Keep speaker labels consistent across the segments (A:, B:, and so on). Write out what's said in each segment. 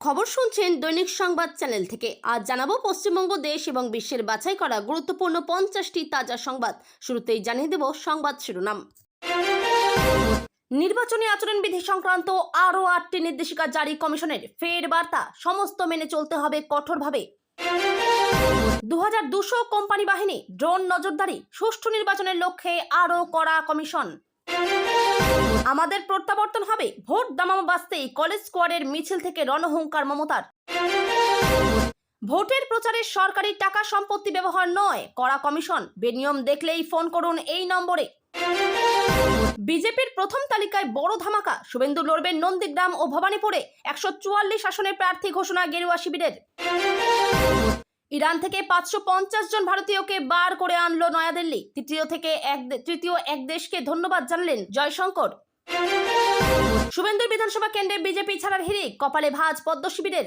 A: খবর শুনছেন দৈনিক সংবাদ চ্যানেল থেকে। আজ জানাবো পশ্চিমবঙ্গ দেশ এবং বিশ্বের বাছাই করা গুরুত্বপূর্ণ 50টি তাজা সংবাদ। শুরুতেই জানিয়ে দেব সংবাদ শিরোনাম। নির্বাচনী আচরণবিধি সংক্রান্ত আরও 8টি নির্দেশিকা জারি কমিশনের, ফের বার্তা সমস্ত মেনে চলতে হবে কঠোরভাবে। 2200 কোম্পানি বাহিনী, ড্রোন নজরদারি, সুষ্ঠু নির্বাচনের লক্ষ্যে আরও কড়া কমিশন। আমাদের প্রত্যাবর্তন হবে, ভোট দামামা বাঁচতেই কলেজ স্কোয়াডের মিছিল থেকে রণহুঙ্কার মমতার। ভোটের প্রচারে সরকারি টাকা সম্পত্তি ব্যবহার নয়, কড়া কমিশন, বেনিয়ম দেখলেই ফোন করুন এই নম্বরে। বিজেপির প্রথম তালিকায় বড় ধামাকা, শুভেন্দু লড়বেন নন্দীগ্রাম ও ভবানীপুরে। 144 আসনের প্রার্থী ঘোষণা গেরুয়া শিবিরের। ইরান থেকে 550 জন ভারতীয়কে বার করে আনলো নয়াদিল্লি। তৃতীয় এক দেশকে ধন্যবাদ জানালেন জয়শঙ্কর। শুভেন্দুর বিধানসভা কেন্দ্রে বিজেপি ছাড়ার হিড়িক, কপালে ভাঁজ পদ্ম শিবিরের।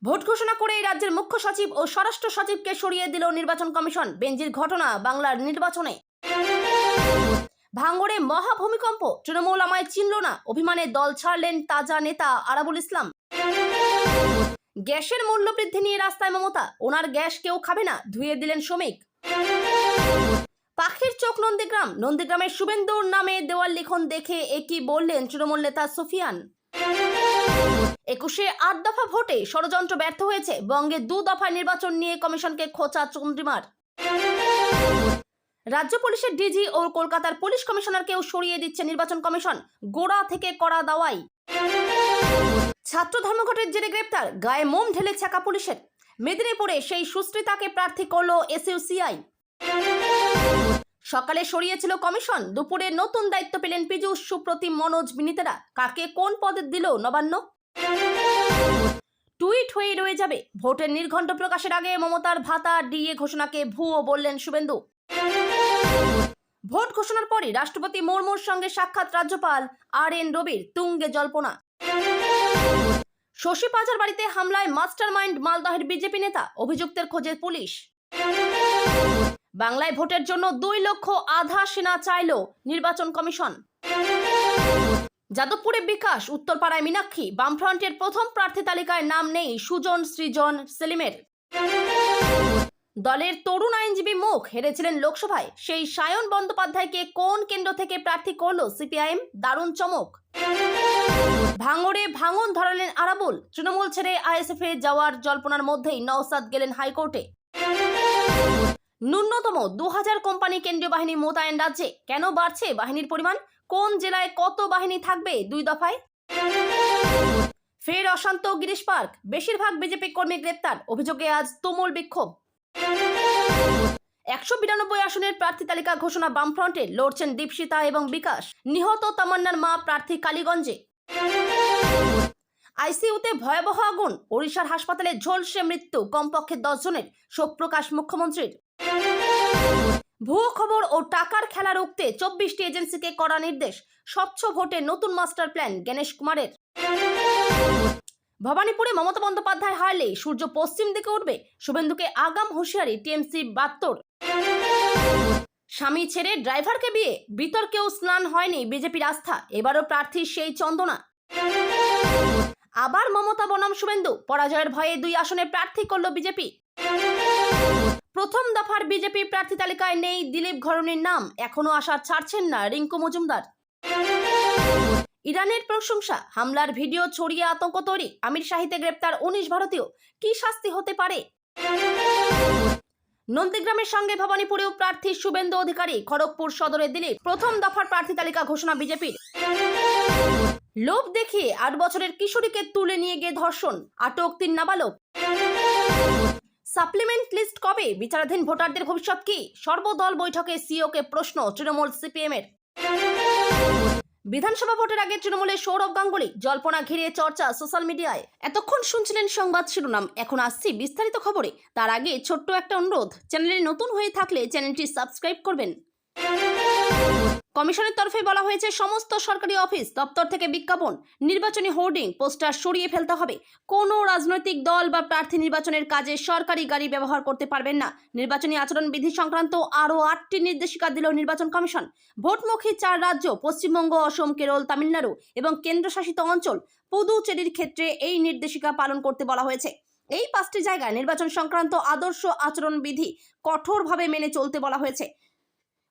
A: ভোট ঘোষণা করে রাজ্যের মুখ্য সচিব ও স্বরাষ্ট্র সচিবকে সরিয়ে দিল নির্বাচন কমিশন। বেঞ্জির ঘটনা বাংলার নির্বাচনে। ভাঙড়ে মহা ভূমিকম্প, তৃণমূল আমায় চিনল না, অভিমানে দল ছাড়লেন তাজা নেতা আরাবুল ইসলাম। গ্যাসের মূল্য বৃদ্ধি নিয়ে রাস্তায় মমতা, ওনার গ্যাস কেউ খাবে না, ধুয়ে দিলেন শ্রমিক। পাখির চোখ নন্দীগ্রামের শুভেন্দুর নামে দেওয়াল লিখন দেখে একই বললেন তৃণমূল নেতা সুফিয়ান। 21-এ 8 দফা ভোটে ষড়যন্ত্র ব্যর্থ হয়েছে, বঙ্গে 2 দফায় নির্বাচন নিয়ে কমিশনকে খোঁচা চন্দ্রিমার। রাজ্য পুলিশের ডিজি ও কলকাতার পুলিশ কমিশনারকেও সরিয়ে দিচ্ছে নির্বাচন কমিশন, গোড়া থেকে কড়া দাওয়াই। ছাত্র ধর্মঘটের জেরে গ্রেপ্তার, গায়ে মোম ঢেলে ছাকা পুলিশের। মেদিনীপুরে সেই সুস্মিতাকে প্রার্থী করলো এসইউসিআই। সকালে সরিয়েছিল কমিশন, দুপুরে নতুন দায়িত্ব পেলেন পীযূষ, সুপ্রতিম, মনোজ, বিনীতেরা। কাকে কোন পদে দিল নবান্ন? টুইট হয়ে রয়ে যাবে। ভোটের নির্ঘণ্ট প্রকাশের আগে মমতার ভাতা ডিএ ঘোষণাকে ভুয়ো বললেন শুভেন্দু। ভোট ঘোষণার পরই রাষ্ট্রপতি মুর্মুর সঙ্গে সাক্ষাৎ রাজ্যপাল RN রবির, তুঙ্গে জল্পনা। শশী পাজার বাড়িতে হামলায় মাস্টারমাইন্ড মালদহের বিজেপি নেতা, অভিযুক্তের খোঁজে পুলিশ। বাংলায় ভোটের জন্য 2,50,000 সেনা চাইল নির্বাচন কমিশন। যাদবপুরে বিকাশ, উত্তরপাড়ায় মীনাক্ষী, বামফ্রন্টের প্রথম প্রার্থী তালিকায় নাম নেই সুজন, সৃজন, সেলিমের। দলের তরুণ আইনজীবী মুখ, হেরেছিলেন লোকসভায়, সেই সায়ন বন্দ্যোপাধ্যায়কে কোন কেন্দ্র থেকে প্রার্থী করলো সিপিআইএম, দারুণ চমক। ভাঙড়ে ভাঙন ধরালেন আরাবুল, তৃণমূল ছেড়ে আইএসএফে যাওয়ার জল্পনার মধ্যেই নওসাদ গেলেন হাইকোর্টে। ন্যূনতম 2000 কোম্পানি কেন্দ্রীয় বাহিনী মোতায়েন রাজ্যে, কেন বাড়ছে বাহিনীর পরিমাণ? কোন জেলায় কত বাহিনী থাকবে 2 দফায়? ফের অশান্ত গিরিশ পার্ক, বেশিরভাগ বিজেপি কর্মী গ্রেপ্তার, অভিযোগে আজ তুমুল বিক্ষোভ। 192 আসনের প্রার্থী তালিকা ঘোষণা বামফ্রন্টের, লড়ছেন দীপশিতা এবং বিকাশ। নিহত তামান্নার মা প্রার্থী কালীগঞ্জে। আইসিইউতে ভয়াবহ আগুন, ওড়িশার হাসপাতালে ঝলসে মৃত্যু কমপক্ষে 10 জনের, শোক প্রকাশ মুখ্যমন্ত্রীর। ভুয়ো খবর ও টাকার খেলা রুখতে 24টি এজেন্সিকে কড়া নির্দেশ, স্বচ্ছ ভোটে নতুন মাস্টার প্ল্যান গণেশ কুমারের। ভবানীপুরে মমতা বন্দ্যোপাধ্যায় হারলে সূর্য পশ্চিম দিকে উঠবে, শুভেন্দুকে আগাম হুঁশিয়ারি টিএমসি 72। স্বামী ছেড়ে ড্রাইভারকে বিয়ে, বিতর্কেও স্নান হয়নি বিজেপির আস্থা, এবারও প্রার্থী সেই চন্দনা। আবার মমতা বনাম শুভেন্দু, পরাজয়ের ভয়ে 2 আসনে প্রার্থী করল বিজেপি। প্রথম দফার বিজেপি প্রার্থী তালিকায় নেই দিলীপ ঘরণীর নাম, এখনো আশা ছাড়ছেন না রিঙ্কু মজুমদার। ইরানের প্রশংসা, হামলার ভিডিও ছড়িয়ে আতঙ্ক তৈরি, আমির শাহিতে গ্রেপ্তার 19 ভারতীয়, কি শাস্তি হতে পারে? নন্দীগ্রামের সঙ্গে ভবানীপুরেও প্রার্থী শুভেন্দু অধিকারী, খড়গপুর সদরে দিলীপ। প্রথম দফার প্রার্থী তালিকা ঘোষণা বিজেপির। লোভ দেখিয়ে 8 বছরের কিশোরীকে তুলে নিয়ে গিয়ে ধর্ষণ, আটক 3 নাবালক। সাপ্লিমেন্ট লিস্ট কবে? বিচারাধীন ভোটারদের ভবিষ্যৎ কি? সর্বদল বৈঠকে সিওকে প্রশ্ন তৃণমূল সিপিএম এর। বিধানসভা ভোটের আগে তৃণমূলের সৌরভ গাঙ্গুলি, জল্পনা ঘিরে চর্চা সোশ্যাল মিডিয়ায়। এতক্ষণ শুনছিলেন সংবাদ শিরোনাম, এখন আসছি বিস্তারিত খবরে। তার আগে ছোট্ট একটা অনুরোধ, চ্যানেলে নতুন হয়ে থাকলে চ্যানেলটি সাবস্ক্রাইব করবেন। কমিশনের তরফে বলা হয়েছে সমস্ত সরকারি অফিস দপ্তর থেকে বিজ্ঞাপন, নির্বাচনী হোর্ডিং, পোস্টার সরিয়ে ফেলতে হবে। কোনো রাজনৈতিক দল বা প্রার্থী নির্বাচনের কাজে সরকারি গাড়ি ব্যবহার করতে পারবেন না। নির্বাচনী আচরণ বিধি সংক্রান্ত আরও 8টি নির্দেশিকা দিল নির্বাচন কমিশন। ভোটমুখী 4 রাজ্য পশ্চিমবঙ্গ, অসম, কেরল, তামিলনাড়ু এবং কেন্দ্রশাসিত অঞ্চল পুদুচেরির ক্ষেত্রে এই নির্দেশিকা পালন করতে বলা হয়েছে। এই 5টি জায়গায় নির্বাচন সংক্রান্ত আদর্শ আচরণ বিধি কঠোরভাবে মেনে চলতে বলা হয়েছে।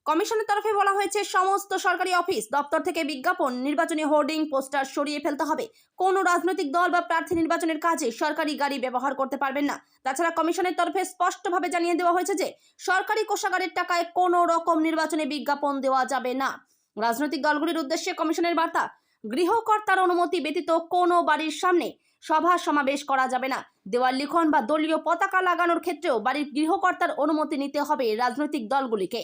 A: কমিশনের তরফে বলা হয়েছে সমস্ত সরকারি অফিস দপ্তর থেকে বিজ্ঞাপন, নির্বাচনী হোর্ডিং, পোস্টার সরিয়ে ফেলতে হবে। কোনো রাজনৈতিক দল বা প্রার্থী নির্বাচনের কাজে সরকারি গাড়ি ব্যবহার করতে পারবেন না। তাছাড়া কমিশনের তরফে স্পষ্টভাবে জানিয়ে দেওয়া হয়েছে যে সরকারি কোষাগারের টাকায় কোনো রকম নির্বাচনী বিজ্ঞাপন দেওয়া যাবে না। রাজনৈতিক দলগুলির উদ্দেশ্যে কমিশনের বার্তা, গৃহকর্তার অনুমতি ব্যতীত কোনো বাড়ির সামনে সভা সমাবেশ করা যাবে না। দেওয়াল লিখন বা দলীয় পতাকা লাগানোর ক্ষেত্রেও বাড়ির গৃহকর্তার অনুমতি নিতে হবে রাজনৈতিক দলগুলিকে।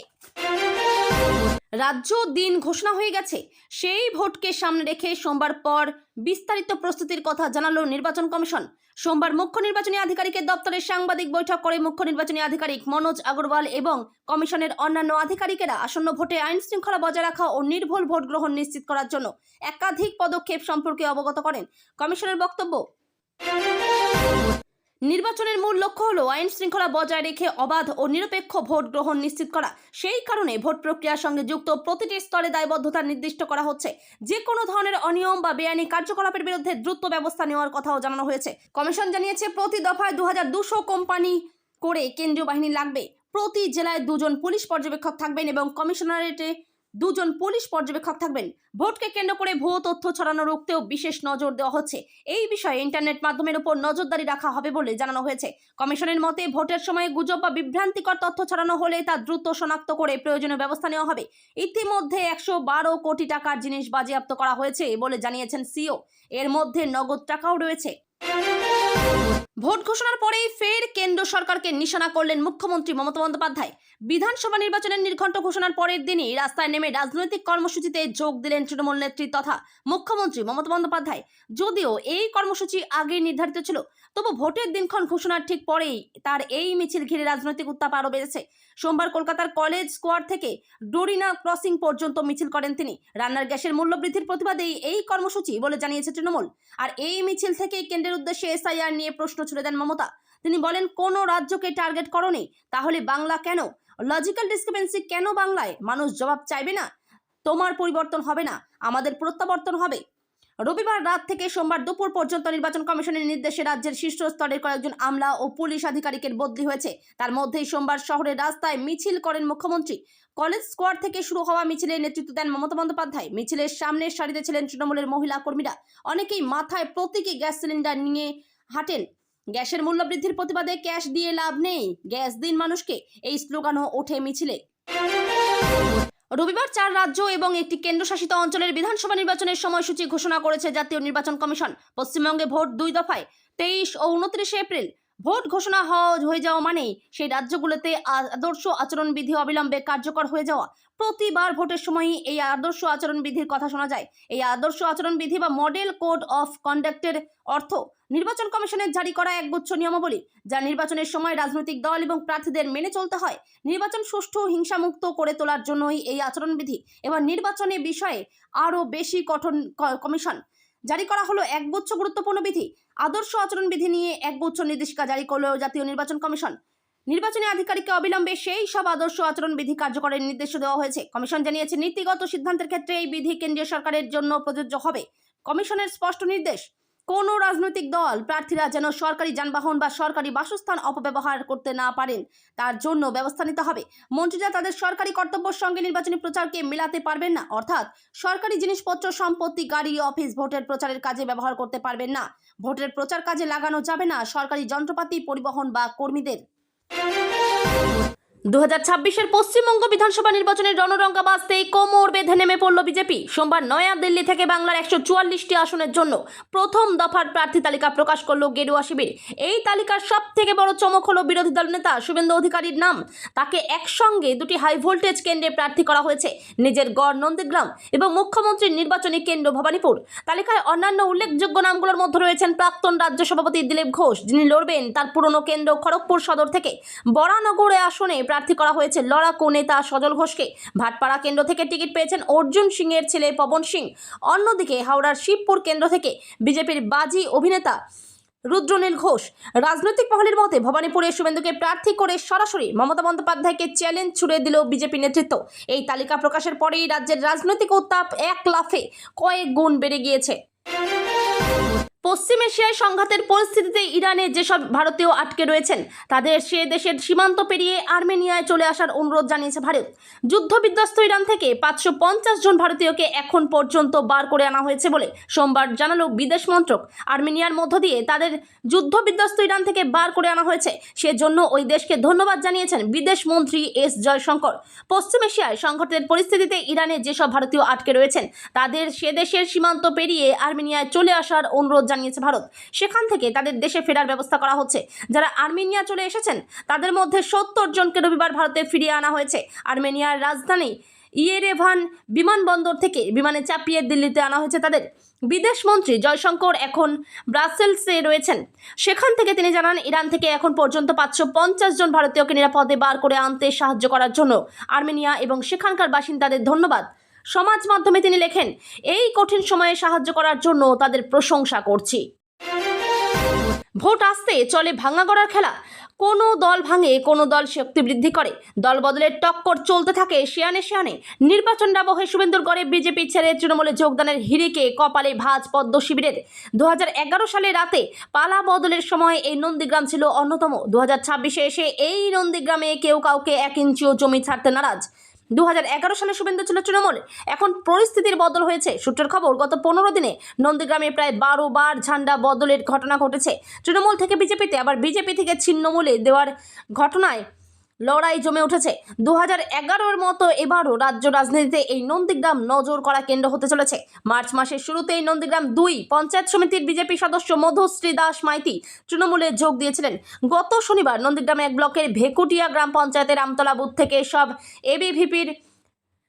A: রাজ্য দিন ঘোষণা হয়ে গেছে, সেই ভোটকে সামনে রেখে সোমবার পর বিস্তারিত প্রস্তুতির কথা জানালো নির্বাচন কমিশন। সোমবার মুখ্য নির্বাচনী আধিকারিকের দপ্তরে সাংবাদিক বৈঠক করে মুখ্য নির্বাচনী আধিকারিক মনোজ আগরওয়াল এবং কমিশনের অন্যান্য আধিকারিকেরা আসন্ন ভোটে আইন শৃঙ্খলা বজায় রাখা ও নির্ভুল ভোট গ্রহণ নিশ্চিত করার জন্য একাধিক পদক্ষেপ সম্পর্কে অবগত করেন। কমিশনের বক্তব্য, নির্বাচনের মূল লক্ষ্য হলো আইন শৃঙ্খলা বজায় রেখে অবাধ ও নিরপেক্ষ ভোট গ্রহণ নিশ্চিত করা। সেই কারণে ভোট প্রক্রিয়ার সঙ্গে যুক্ত প্রতিটি স্তরে দায়বদ্ধতা নির্দিষ্ট করা হচ্ছে। যে কোনো ধরনের অনিয়ম বা বেআইনি কার্যকলাপের বিরুদ্ধে দ্রুত ব্যবস্থা নেওয়ার কথাও জানানো হয়েছে। কমিশন জানিয়েছে প্রতি দফায় 2200 কোম্পানি করে কেন্দ্রীয় বাহিনী লাগবে। প্রতি জেলায় 2 জন পুলিশ পর্যবেক্ষক থাকবেন এবং কমিশনারেটে 2 জন পুলিশ পর্যবেক্ষক থাকবেন। ভোটকে কেন্দ্র করে ভুয়ো তথ্য ছড়ানো রুখতেও বিশেষ নজর দেওয়া হচ্ছে। এই বিষয়ে ইন্টারনেট মাধ্যমের উপর নজরদারি রাখা হবে বলে জানানো হয়েছে। কমিশনের মতে ভোটের সময় গুজব বা বিভ্রান্তিকর তথ্য ছড়ানো হলে তা দ্রুত শনাক্ত করে প্রয়োজনীয় ব্যবস্থা নেওয়া হবে। ইতিমধ্যে 112 কোটি টাকার জিনিস বাজেয়াপ্ত করা হয়েছে বলে জানিয়েছেন সিও। এর মধ্যে নগদ টাকাও রয়েছে। ভোট ঘোষণার পরেই ফের কেন্দ্র সরকারকে নিশানা করলেন মুখ্যমন্ত্রী মমতা বন্দ্যোপাধ্যায়। বিধানসভা নির্বাচনের নির্ঘণ্ট ঘোষণার পরের দিনই রাস্তায় নেমে রাজনৈতিক কর্মসূচিতে যোগ দিলেন তৃণমূল নেত্রী তথা মুখ্যমন্ত্রী মমতা বন্দ্যোপাধ্যায়। যদিও এই কর্মসূচি আগে নির্ধারিত ছিল, তবু ভোটের দিনক্ষণ ঘোষণার ঠিক পরেই তার এই মিছিল ঘিরে রাজনৈতিক উত্তাপ আরও বেড়েছে। সোমবার কলকাতার কলেজ স্কোয়ার থেকে ডোরিনা ক্রসিং পর্যন্ত মিছিল করেন তিনি। রান্নার গ্যাসের মূল্য বৃদ্ধির প্রতিবাদেই এই কর্মসূচি বলে জানিয়েছে তৃণমূল। আর এই মিছিল থেকেই কেন্দ্রের উদ্দেশ্যে এসআইআর নিয়ে প্রশ্ন ছুড়ে দেন মমতা। তিনি বলেন, কোনো রাজ্যকে টার্গেট করনি, তাহলে বাংলা কেন? লজিক্যাল ডিসক্রিপেন্সি কেন বাংলায়? মানুষ জবাব চাইবে না? তোমার পরিবর্তন হবে না, আমাদের প্রত্যাবর্তন হবে। রবিবার রাত থেকে সোমবার দুপুর পর্যন্ত নির্বাচন কমিশনের নির্দেশে রাজ্যের শীর্ষ স্তরের কয়েকজন আমলা ও পুলিশ আধিকারিকের বদলি হয়েছে। তার মধ্যেই সোমবার শহরের রাস্তায় মিছিল করেন মুখ্যমন্ত্রী। কলেজ স্কোয়ার থেকে শুরু হওয়া মিছিলের নেতৃত্ব দেন মমতা বন্দ্যোপাধ্যায়। মিছিলের সামনের সারিতে ছিলেন তৃণমূলের মহিলা কর্মীরা। অনেকেই মাথায় প্রতীকী গ্যাস সিলিন্ডার নিয়ে হাঁটেন। গ্যাসের মূল্য বৃদ্ধির প্রতিবাদে ক্যাশ দিয়ে লাভ নেই, গ্যাস দিন মানুষকে, এই স্লোগানও ওঠে মিছিলে। রবিবার 4 রাজ্য এবং একটি কেন্দ্রশাসিত অঞ্চলের বিধানসভা নির্বাচনের সময়সূচি ঘোষণা করেছে জাতীয় নির্বাচন কমিশন। পশ্চিমবঙ্গে ভোট 2 দফায় 23 ও 29 এপ্রিল। ভোট ঘোষণা হয়ে যাওয়া মানেই সেই রাজ্যগুলোতে আদর্শ আচরণবিধি অবিলম্বে কার্যকর হয়ে যাওয়া। প্রতিবার ভোটের সময়ই এই আদর্শ আচরণবিধির কথা শোনা যায়। এই আদর্শ আচরণবিধি বা মডেল কোড অফ কন্ডাক্টের অর্থ নির্বাচন কমিশনের জারি করা একগুচ্ছ নিয়মাবলী, যা নির্বাচনের সময় রাজনৈতিক দল এবং প্রার্থীদের মেনে চলতে হয়। নির্বাচন সুষ্ঠু হিংসামুক্ত করে তোলার জন্যই এই আচরণবিধি। এবার নির্বাচনের বিষয়ে আরও বেশি কঠোর কমিশন জারি করা হলো একগুচ্ছ গুরুত্বপূর্ণ বিধি। আদর্শ আচরণবিধি নিয়ে একগুচ্ছ নির্দেশিকা জারি করল জাতীয় নির্বাচন কমিশন। নির্বাচনী আধিকারিককে অবিলম্বে সেই সব আদর্শ আচরণবিধি কার্যকরের নির্দেশ দেওয়া হয়েছে। কমিশন জানিয়েছে, নীতিগত সিদ্ধান্তের ক্ষেত্রে এই বিধি কেন্দ্রীয় সরকারের জন্য প্রযোজ্য হবে। কমিশনের স্পষ্ট নির্দেশ, কোনো রাজনৈতিক দল প্রার্থীরা যেন সরকারি যানবাহন বা সরকারি বাসস্থান অপব্যবহার করতে না পারেন, তার জন্য ব্যবস্থা নিতে হবে। মন্ত্রীরা তাদের সরকারি কর্তব্যের সঙ্গে নির্বাচনী প্রচারকে মেলাতে পারবেন না, অর্থাৎ সরকারি জিনিসপত্র, সম্পত্তি, গাড়ি, অফিস ভোটের প্রচারের কাজে ব্যবহার করতে পারবেন না। ভোটের প্রচার কাজে লাগানো যাবে না সরকারি যন্ত্রপাতি, পরিবহন বা কর্মীদের। 2026-এর পশ্চিমবঙ্গ বিধানসভা নির্বাচনের রণরঙ্কা বাজতেই কোমর বেঁধে নেমে পড়ল বিজেপি। সোমবার নয়া দিল্লি থেকে বাংলার 144টি আসনের জন্য প্রথম দফার প্রার্থী তালিকা প্রকাশ করল গেরুয়া শিবির। এই তালিকার সব থেকে বড় চমক হলো বিরোধী দল নেতা শুভেন্দু অধিকারীর নাম। তাকে একসঙ্গে 2টি হাই ভোল্টেজ কেন্দ্রে প্রার্থী করা হয়েছে, নিজের গড় নন্দীগ্রাম এবং মুখ্যমন্ত্রীর নির্বাচনী কেন্দ্র ভবানীপুর। তালিকায় অন্যান্য উল্লেখযোগ্য নামগুলোর মধ্যে রয়েছেন প্রাক্তন রাজ্য সভাপতি দিলীপ ঘোষ, যিনি লড়বেন তার পুরনো কেন্দ্র খড়গপুর সদর থেকে। বরানগরে আসনে প্রার্থী করা হয়েছে লড়াকু নেতা সজল ঘোষকে। ভাটপাড়া কেন্দ্র থেকে টিকিট পেয়েছেন অর্জুন সিং এর ছেলে পবন সিং। অন্যদিকে হাওড়ার শিবপুর কেন্দ্র থেকে বিজেপির বাজি অভিনেতা রুদ্রনীল ঘোষ। রাজনৈতিক মহলের মতে ভবানীপুরে শুভেন্দুকে প্রার্থী করে সরাসরি মমতা বন্দ্যোপাধ্যায়কে চ্যালেঞ্জ ছুড়ে দিল বিজেপি নেতৃত্ব। এই তালিকা প্রকাশের পরেই রাজ্যের রাজনৈতিক উত্তাপ এক লাফে কয়েক গুণ বেড়ে গিয়েছে। পশ্চিম এশিয়ায় সংঘাতের পরিস্থিতিতে ইরানে যেসব ভারতীয় আটকে রয়েছেন তাদের সে দেশের সীমান্ত পেরিয়ে আর্মেনিয়ায় চলে আসার অনুরোধ জানিয়েছে ভারত। যুদ্ধবিধ্বস্ত ইরান থেকে 550 জন ভারতীয়কে এখন পর্যন্ত বার করে আনা হয়েছে বলে সোমবার জানালো বিদেশ মন্ত্রক। আর্মেনিয়ার মধ্য দিয়ে তাদের যুদ্ধবিধ্বস্ত ইরান থেকে বার করে আনা হয়েছে, সেজন্য ওই দেশকে ধন্যবাদ জানিয়েছেন বিদেশ মন্ত্রী এস জয়শঙ্কর। পশ্চিম এশিয়ায় সংঘাতের পরিস্থিতিতে ইরানে যেসব ভারতীয় আটকে রয়েছেন তাদের সে দেশের সীমান্ত পেরিয়ে আর্মেনিয়ায় চলে আসার অনুরোধ জানিয়েছে ভারত। সেখান থেকে তাদের দেশে ফেরার ব্যবস্থা করা হচ্ছে। যারা আর্মেনিয়া চলে এসেছেন তাদের মধ্যে 70 জনকে রবিবার ভারতে ফিরিয়ে আনা হয়েছে। আর্মেনিয়ার রাজধানী ইয়েরেভান বিমানবন্দর থেকে বিমানে চাপিয়ে দিল্লিতে আনা হয়েছে তাদের। বিদেশ মন্ত্রী জয়শঙ্কর এখন ব্রাসেলসে রয়েছেন। সেখান থেকে তিনি জানান, ইরান থেকে এখন পর্যন্ত 550 জন ভারতীয়কে নিরাপদে বার করে আনতে সাহায্য করার জন্য আর্মেনিয়া এবং সেখানকার বাসিন্দাদের ধন্যবাদ। সমাজ মাধ্যমে তিনি লেখেন, এই কঠিন সময়ে সাহায্য করার জন্য তাদের প্রশংসা করছি। ভোট আসতে চলে ভাঙা গড়ার খেলা। কোনো দল ভাঙে, কোনো দল শক্তি বৃদ্ধি করে। দল বদলের টক্কর চলতে থাকে শিয়ানে শিয়ানে। নির্বাচন ডাবহে শুভেন্দুর গড়ে বিজেপি ছেড়ে তৃণমূলে যোগদানের হিড়িকে কপালে ভাঁজ পদ্ম শিবিরের। 2011 সালে রাতে পালা বদলের সময় এই নন্দীগ্রাম ছিল অন্যতম। 2026-এ এসে এই নন্দীগ্রামে কেউ কাউকে 1 ইঞ্চিও জমি ছাড়তে নারাজ। 2011 সালে শুভেন্দু ছিল তৃণমূল, এখন পরিস্থিতির বদল হয়েছে। সূত্রের খবর, গত 15 দিনে নন্দীগ্রামে প্রায় 12 বার ঝান্ডা বদলের ঘটনা ঘটেছে। তৃণমূল থেকে বিজেপিতে, আবার বিজেপি থেকে ছিন্নমূলে দেওয়ার ঘটনায় লড়াই জমে উঠেছে। 2011-এর মতো এবারও রাজ্য রাজনীতিতে এই নন্দীগ্রাম নজর করা কেন্দ্র হতে চলেছে। মার্চ মাসের শুরুতেই নন্দীগ্রাম 2 পঞ্চায়েত সমিতির বিজেপি সদস্য মধুশ্রী দাস মাইতি তৃণমূলে যোগ দিয়েছিলেন। গত শনিবার নন্দীগ্রাম 1 ব্লকের ভেকুটিয়া গ্রাম পঞ্চায়েতের আমতলা বুথ থেকে সব এবিভিপির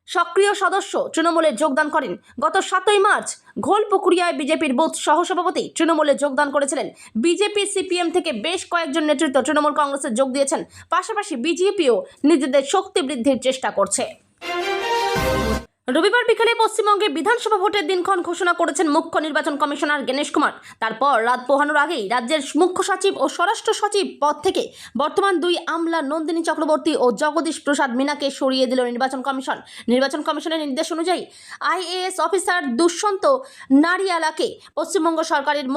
A: সক্রিয় সদস্য তৃণমূলে যোগদান করেন। গত 7ই মার্চ ঘোলপুকুরিয়ায় বিজেপির বুথ সহসভাপতি তৃণমূলে যোগদান করেছিলেন। বিজেপি সিপিএম থেকে বেশ কয়েকজন নেতৃত্ব তৃণমূল কংগ্রেসে যোগ দিয়েছেন। পাশাপাশি বিজেপিও নিজেদের শক্তি বৃদ্ধির চেষ্টা করছে। রবিবার বিকেলে পশ্চিমবঙ্গে বিধানসভা ভোটের দিনক্ষণ ঘোষণা করেছেন মুখ্য নির্বাচন কমিশনার গণেশ কুমার। তারপর রাত পোহানোর আগেই রাজ্যের মুখ্য সচিব ও স্বরাষ্ট্র সচিব পদ থেকে বর্তমান 2 আমলা নন্দিনী চক্রবর্তী ও জগদীশ প্রসাদ মিনাকে সরিয়ে দিল নির্বাচন কমিশন। নির্বাচন কমিশনের নির্দেশ অনুযায়ী আইএএস অফিসার দুষ্যন্ত নারিয়ালাকে পশ্চিমবঙ্গ সরকারের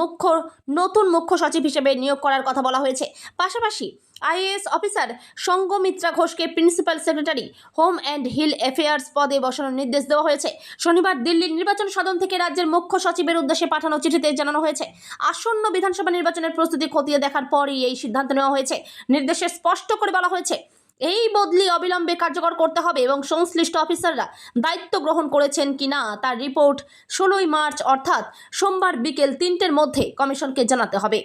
A: নতুন মুখ্য সচিব হিসেবে নিয়োগ করার কথা বলা হয়েছে। পাশাপাশি আইএএস অফিসার সঙ্গমিত্রা ঘোষকে principal secretary home and hill affairs পদে বসানোর নির্দেশ দেওয়া হয়েছে। শনিবার দিল্লির নির্বাচন সদন থেকে রাজ্যের মুখ্য সচিবের উদ্দেশ্যে পাঠানো চিঠিতে জানানো হয়েছে, আসন্ন বিধানসভা নির্বাচনের প্রস্তুতি খতিয়ে দেখার পরই এই সিদ্ধান্ত নেওয়া হয়েছে। নির্দেশে স্পষ্ট করে বলা হয়েছে, এই বদলি অবিলম্বে কার্যকর করতে হবে এবং সংশ্লিষ্ট অফিসাররা দায়িত্ব গ্রহণ করেছেন কিনা তার রিপোর্ট 16ই মার্চ অর্থাৎ সোমবার বিকেল 3টের মধ্যে কমিশনকে জানাতে হবে।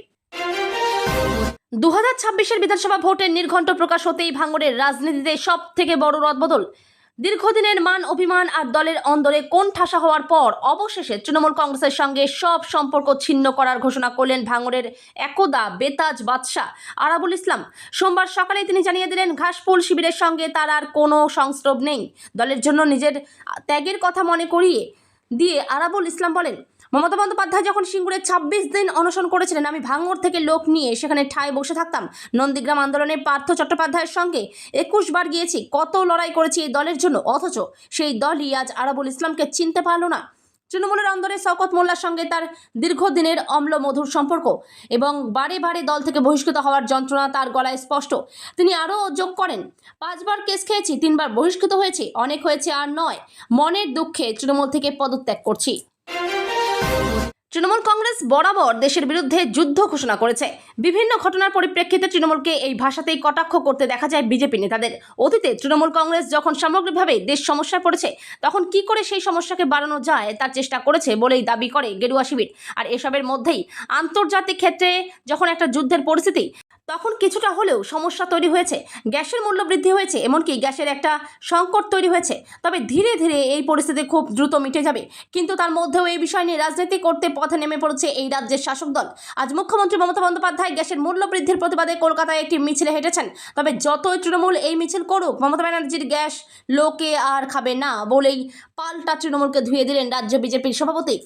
A: 2026-এর বিধানসভা ভোটের নির্ঘণ্ট প্রকাশ হতেই ভাঙড়ের রাজনীতিতে সব থেকে বড় রদবদল। দীর্ঘদিনের মান অভিমান আর দলের অন্দরে কোণঠাসা হওয়ার পর অবশেষে তৃণমূল কংগ্রেসের সঙ্গে সব সম্পর্ক ছিন্ন করার ঘোষণা করলেন ভাঙড়ের একদা বেতাজ বাদশাহ আরাবুল ইসলাম। সোমবার সকালে তিনি জানিয়ে দিলেন, ঘাসফুল শিবিরের সঙ্গে তার আর কোনো সংস্রব নেই। দলের জন্য নিজের ত্যাগের কথা মনে করিয়ে দিয়ে আরাবুল ইসলাম বলেন, মমতা বন্দ্যোপাধ্যায় যখন সিঙ্গুরে 26 দিন অনশন করেছিলেন, আমি ভাঙড় থেকে লোক নিয়ে সেখানে ঠায় বসে থাকতাম। নন্দীগ্রাম আন্দোলনে পার্থ চট্টোপাধ্যায়ের সঙ্গে 21 বার গিয়েছি, কত লড়াই করেছি এই দলের জন্য, অথচ সেই দলই আজ আরাবুল ইসলামকে চিনতে পারল না। তৃণমূলের অন্দরে শওকত মোল্লার সঙ্গে তার দীর্ঘদিনের অম্ল মধুর সম্পর্ক এবং বারে বারে দল থেকে বহিষ্কৃত হওয়ার যন্ত্রণা তার গলায় স্পষ্ট। তিনি আরও যোগ করেন, 5 বার কেস খেয়েছি, 3 বার বহিষ্কৃত হয়েছি, অনেক হয়েছে আর নয়, মনের দুঃখে তৃণমূল থেকে পদত্যাগ করছি। তৃণমূল কংগ্রেস বরাবর দেশের বিরুদ্ধে যুদ্ধ ঘোষণা করেছে। বিভিন্ন ঘটনার পরিপ্রেক্ষিতে তৃণমূলকে এই ভাষাতেই কটাক্ষ করতে দেখা যায় বিজেপি নেতাদের। অতীতে তৃণমূল কংগ্রেস যখন সামগ্রিকভাবে দেশ সমস্যায় পড়েছে, তখন কি করে সেই সমস্যাকে বাড়ানো যায় তার চেষ্টা করেছে বলেই দাবি করে গেরুয়া শিবির। আর এসবের মধ্যেই আন্তর্জাতিক ক্ষেত্রে যখন একটা যুদ্ধের পরিস্থিতি, তখন কিছুটা হলেও সমস্যা তৈরি হয়েছে, গ্যাসের মূল্য বৃদ্ধি হয়েছে, এমনকি গ্যাসের একটা সংকট তৈরি হয়েছে। তবে ধীরে ধীরে এই পরিস্থিতি খুব দ্রুত মিটে যাবে। কিন্তু তার মধ্যেও এই বিষয় নিয়ে রাজনীতি করতে পথে নেমে পড়েছে এই রাজ্যের শাসক দল। আজ মুখ্যমন্ত্রী মমতা বন্দ্যোপাধ্যায় গ্যাসের মূল্য বৃদ্ধির প্রতিবাদে কলকাতায় একটি মিছিলে হেঁটেছেন। তবে যতই তৃণমূল এই মিছিল করুক, মমতা ব্যানার্জির গ্যাস লোকে আর খাবে না বলেই পাল্টা তৃণমূলকে ধুয়ে দিলেন রাজ্য বিজেপির সভাপতি।